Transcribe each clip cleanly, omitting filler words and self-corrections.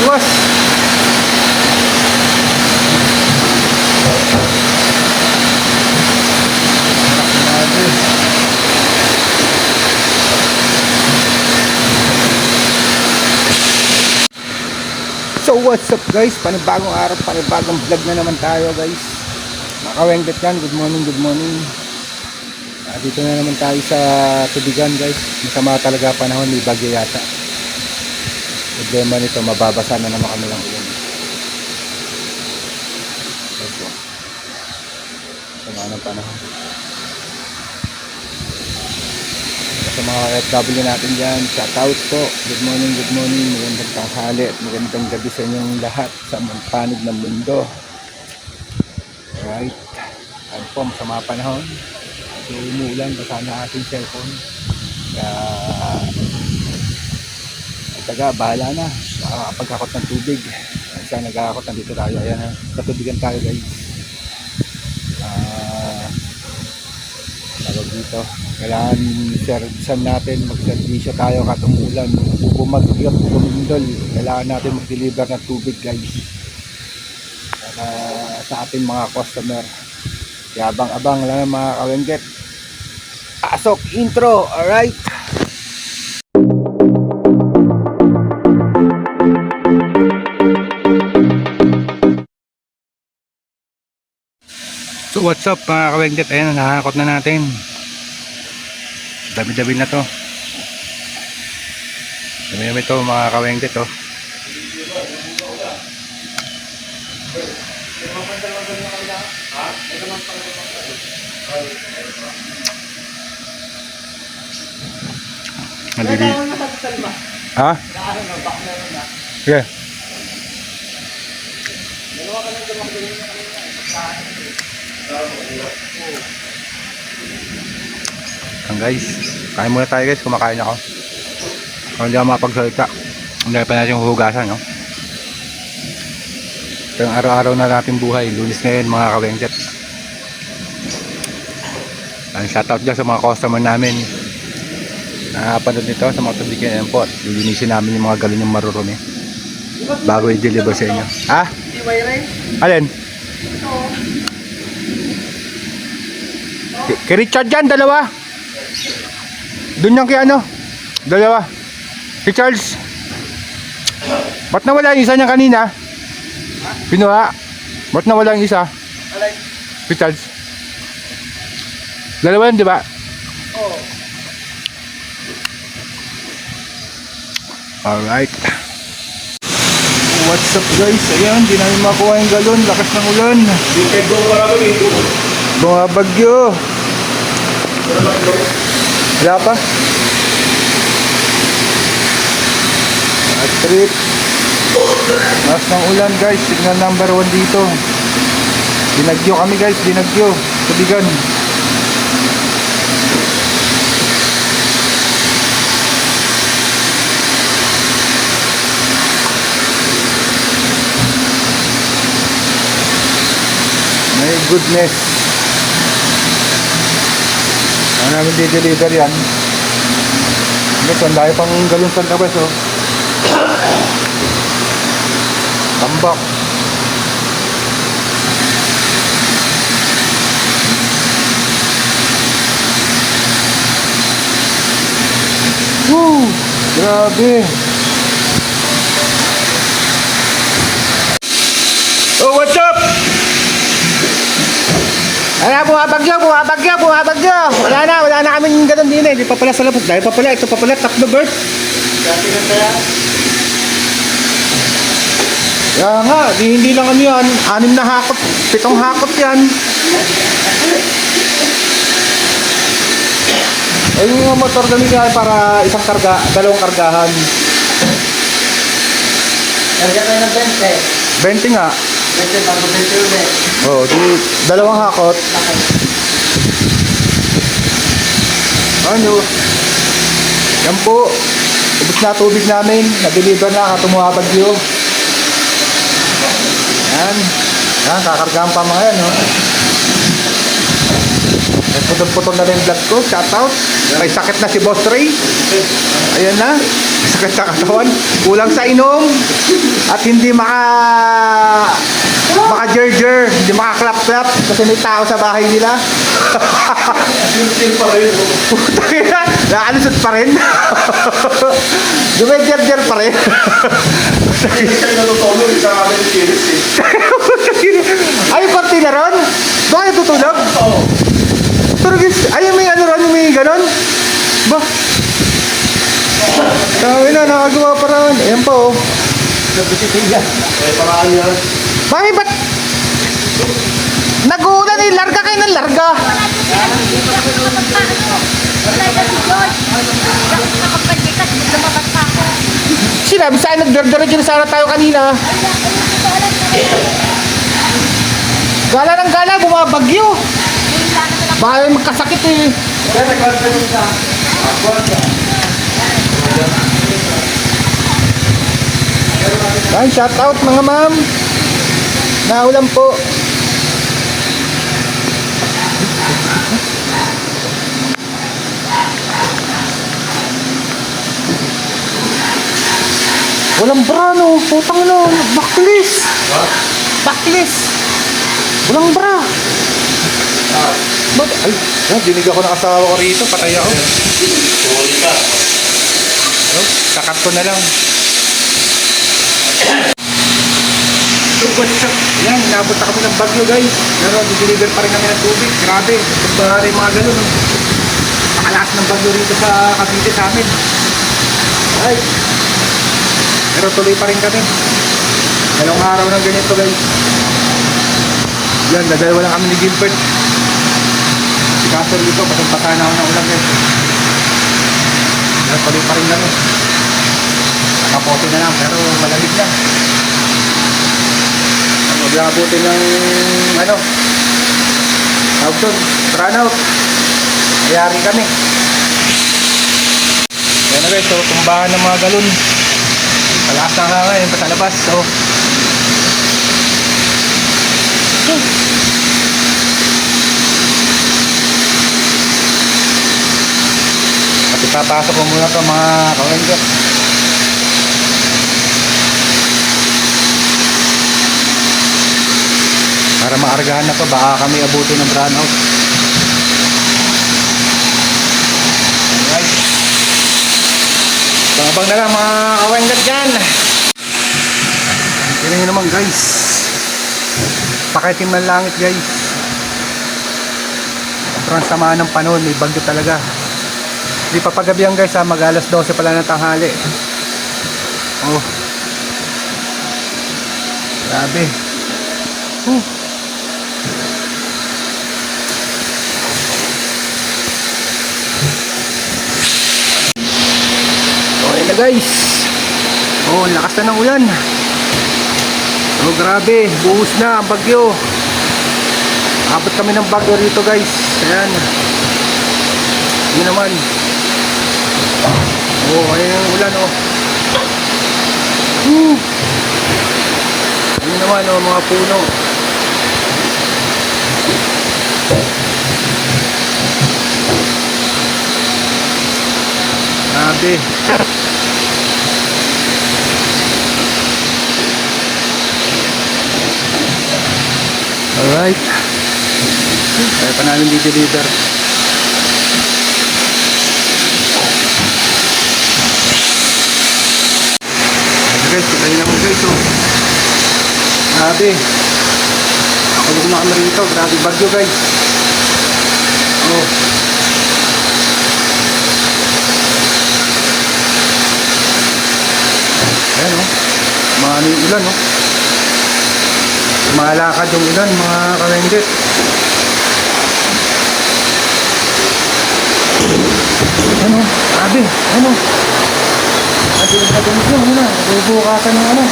Iwas. So what's up guys, panibagong araw, panibagong vlog na naman tayo guys. Makawengdet yan, good morning, good morning. Dito na naman tayo sa tubigan guys. Masama talaga panahon, may bagyo yata. Problema nito, mababasa na naman kami ng ulan. Ito, sama ng panahon. Sa mga FW natin dyan, shout out po, good morning, magandang tanghali at magandang gabi sa inyong lahat sa panig ng mundo. Alright, ano po, masama panahon kasi umuulan, basa na ating cellphone kaya taga, bahala na pagkakot ng tubig. Isa nagkakot, nandito tayo, ayan na, katubigan tayo guys. Tawag dito, kailangan servisan natin, magservisyo tayo katong ulan, bumagyot, bumindol, kailangan natin mag-deliver ng tubig guys para sa ating mga customer. Kaya abang-abang lang mga kawengget. Pasok intro, alright. So what's up mga kawengdet, ayan, nakakot na natin. Dami-dami na to. Dami-dami to mga kawengdet oh. Nandili. Ha? Yeah. Guys, kain muna tayo guys, kumakain ako. Kung hindi ako mapagsalita, hindi pa natin huhugasan, no? Ito yung araw-araw na natin buhay. Lunes ngayon mga kawengget. Shoutout dyan sa mga customer namin nakapanood nito sa mga tubigan yan po. Lilinisin namin yung mga galon yung marurumi bago i-deliver sa inyo. Ha? Alin? Kay Richard dyan, dalawa. Doon yung kay ano, dalawa. Si Charles, ba't nawala yung isa niya kanina? Pinuha. Ba't nawala yung isa? Si Charles. Dalawa yun, di ba? Oo. Alright. What's up guys? Ayan, di namin makuha yung galon. Lakas ng ulan. Mga bagyo. Wala pa? At trip. Lakas ng ulan guys. Signal number 1 dito. Binagyo kami guys. Binagyo. Tubigan. My goodness. Ano namin di-deliver yan. Ito, ang dahil pang galon sa labas oh. Tambak. Woo! Grabe. Oh, what's up? Wala, bumabagyo. Wala na kami yung ganun din eh. Di pa pala sa labas. Dahil pa pala, ito pa pala, top the bird. Kaya nga, hindi lang ano yan. 6 na hakot, 7 hakot yan. Eh yung motor gamitin natin para isang karga, 2 kargahan. Karga tayo ng 20. 20 nga. 20 bago 20 ulit. Oo, di 2 hakot. Ano? Yan po. Ubus na tubig namin. Na-deliver na katumuha bagyo. Yan. Yan, kakargahan pa mga yan, no? Putol-putol na rin yung vlog ko. Shoutout. May sakit na si Boss Ray. Ayan na. Sakit sa katawan. Kulang sa inom. At hindi maka-jerjer. Hindi maka-clap-clap. Kasi may tao sa bahay nila. Nakalusot pa rin. Dumed-jerjer pa rin. Ay, party na ron? Bakit tutulog? Oo. Ay, may ano ron, may ganon? Ba? Sabi na, nakagawa pa ron. Ayan pa, oh. Bakit ba't? Nag-uulan eh, larga kayo ng larga. Sinabi sa'yo, nagdardara sana tayo kanina. Gala ng gala, bumabagyo. Baka magkasakit eh. Ay, shout out mga ma'am. Naulan po. Walang bra no, putang no, backlist. Backlist. Walang bra. Ay, dinig ako ng asawa ko rito, patay ako. Kakat ko na lang. Yan, inabot na kami ng bagyo guys. Pero dideliver pa rin kami ng tubig. Grabe, pagbahay mga ganun. Nakalakas ng bagyo rito sa Cavite sa amin. Ay. Pero tuloy pa rin kami. Dalawang araw ng ganito guys. Yan, dadalawa lang kami ni Gilbert. Si Castle dito, pasampatahan ako ng ulan guys. Yan, tuloy pa rin kami. Nakapote na lang, pero malamig na. Mag-abutin ng ano, tawag doon, brownout. Ayari kami. Yan na guys, so tumbahan ng mga galon. Malakas na nga ngayon pa sa labas. So at ipapasok ko muna ito mga kawenggap. Para maargahan na to, baka kami abutin ng brownout. Alright. So, abang na lang mga kawenggap dyan. Tignan nyo naman guys. Pakitim ng langit guys. Sobrang sama ng panahon, may bagyo talaga. Hindi pa pagabi yan guys ha, mag alas 12 pala ng tanghali. Oh. Grabe. Okay na guys. Oh, lakas na ng ulan. Oh, grabe, buhos na ang bagyo. Abot kami ng bagyo rito guys. Ayan. Yun naman. Oh, ayan yung ulan oh. Yun naman oh, mga puno. Grabe. Alright. Kaya pa namin di-deliver. Guys, kita nyo naman guys oh. Grabe. Pagod na kami rito. Grabe bagyo guys. Oh. Ayan oh. Mga ano yung ulan oh. Malakad yung ulan mga kalenggit. Ano? Grabe. Ano? Adilig na ganit yun. Ano? Bubukasan yung ano.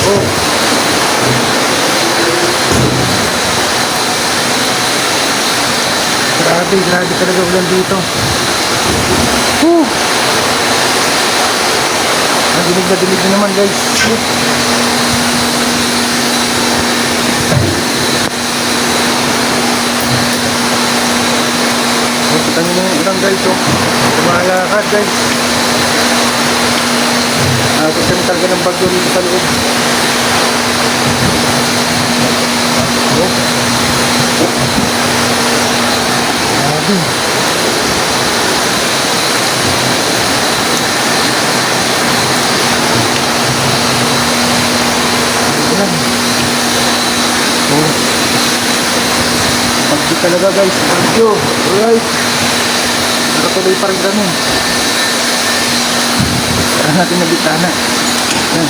Oh. Grabe. Grabe talaga ulan dito. Adilig na dilig na naman guys. Kita nyo yung ulang guys oh. Tumala lakad guys. Kasi talaga ng bagyo dito sa loob. Oh. Grabe. Ayan. Oh. Bagyo talaga guys, bagyo. Alright. Nakatuloy pa rin kami. Saan natin nabitana. Ayan.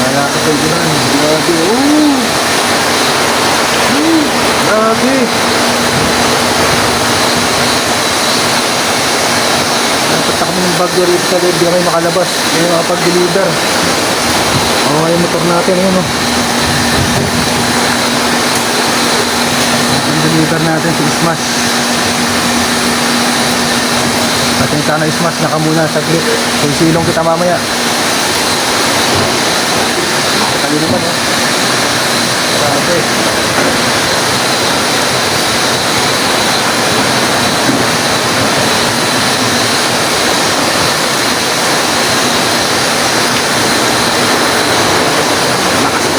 Malakot ang bulan. Grabe. Oh. Grabe. Napunta kami ng bagyo rito sa loob. Di kami makalabas. Kaya makapag-deliver. Oo, yung motor natin. Ayun o. Ang deliver natin si Smash. Ating sana Smash naka muna saglit. Kung silong kita mamaya. Kali naman o. Grabe.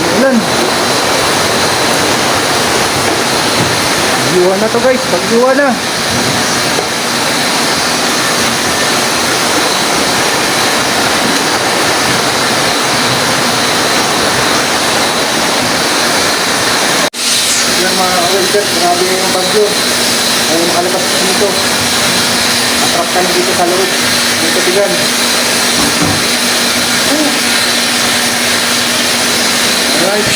Ulan. Bagyuhan na to guys, bagyuhan na. Yan mga ka-welder, grabe yung bagyo. Ayaw makalabas dito. Atrap ka na dito sa loob. Dito bigan. Alright.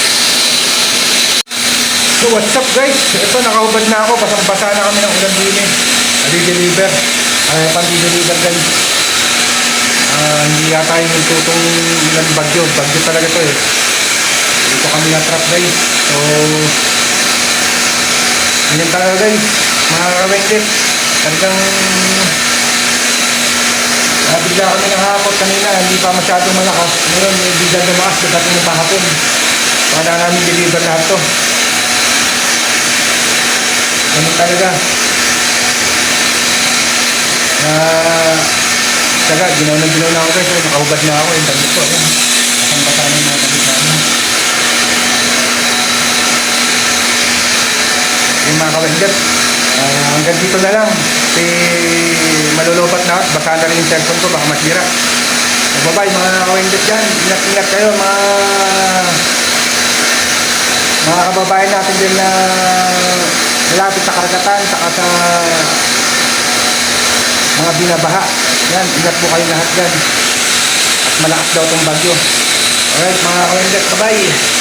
So what's up guys? Ito nakahubad na ako. Basang-basa na kami ng ulan din eh. Deliver. Pang-deliver guys. Hindi yata yung tutong ulan bagyo. Bagyo talaga to eh. Dito kami na-trap guys. So ganyan talaga guys. Mga ka-welder. Talagang bigla kami nakakot kanina. Hindi pa masyadong malakas. Ngayon may bigla lumakas. Dating yung mahapon. Para namin deliver lahat to. Ganun talaga. Saga, ginaw na ako guys. Nakahubad na ako. Yung damit ko. Nakambasa na yung mga damit namin. Yung mga ka-welder. Hanggang dito na lang. Kasi malulubat na at basa na rin yung cellphone ko. Baka masira. Bye-bye mga ka-welder dyan. Ingat-ingat kayo mga kababayan natin din na malapit sa karagatan saka sa mga binabaha. Yan, ingat po kayo lahat dyan. At malakas daw itong bagyo. Alright mga ka-welder, bye-bye.